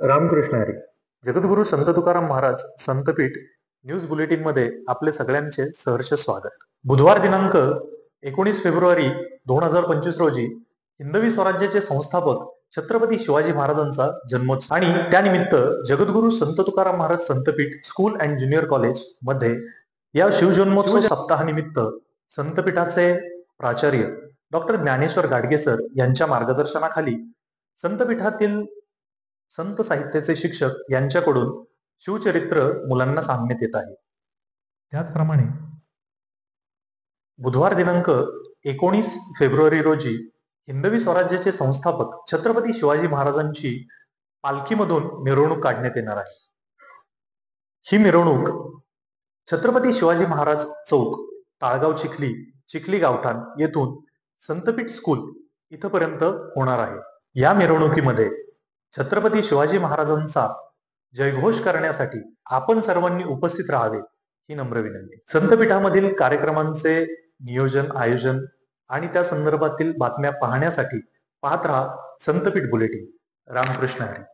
रामकृष्ण हरी. जगद्गुरू संत तुकाराम महाराज संतपीठ news bulletin मध्ये आपले सगळ्यांचे सहर्ष स्वागत. बुधवार दिनांक 19 फेब्रुवारी 2025 रोजी हिंदवी स्वराज्याचे संस्थापक छत्रपती शिवाजी महाराजांचा जन्मोत्सव आणि त्यानिमित्त जगद्गुरू संत तुकाराम महाराज संतपीठ स्कूल अँड ज्युनियर कॉलेज मध्ये या शिवजन्मोत्सव सप्ताहानिमित्त संतपीठाचे प्राचार्य डॉक्टर ज्ञानेश्वर गाडगे सर यांच्या मार्गदर्शनाखाली संतपीठातील संत साहित्याचे शिक्षक यांच्याकडून शिवचरित्र मुलांना सांगण्यात येत आहे. त्याचप्रमाणे बुधवार दिनांक 19 फेब्रुवारी रोजी हिंदवी स्वराज्याचे संस्थापक छत्रपती शिवाजी महाराजांची पालखीमधून मिरवणूक काढण्यात येणार आहे. ही मिरवणूक छत्रपती शिवाजी महाराज चौक, ताळगाव चिखली, चिखली गावठाण येथून संतपीठ स्कूल इथपर्यंत होणार आहे. या मिरवणुकीमध्ये छत्रपती शिवाजी महाराजांचा जयघोष करण्यासाठी आपण सर्वांनी उपस्थित राहावे ही नम्र विनंती. संतपीठामधील कार्यक्रमांचे नियोजन, आयोजन आणि त्या संदर्भातील बातम्या पाहण्यासाठी पाहत राहा संतपीठ बुलेटिन. रामकृष्ण हरी.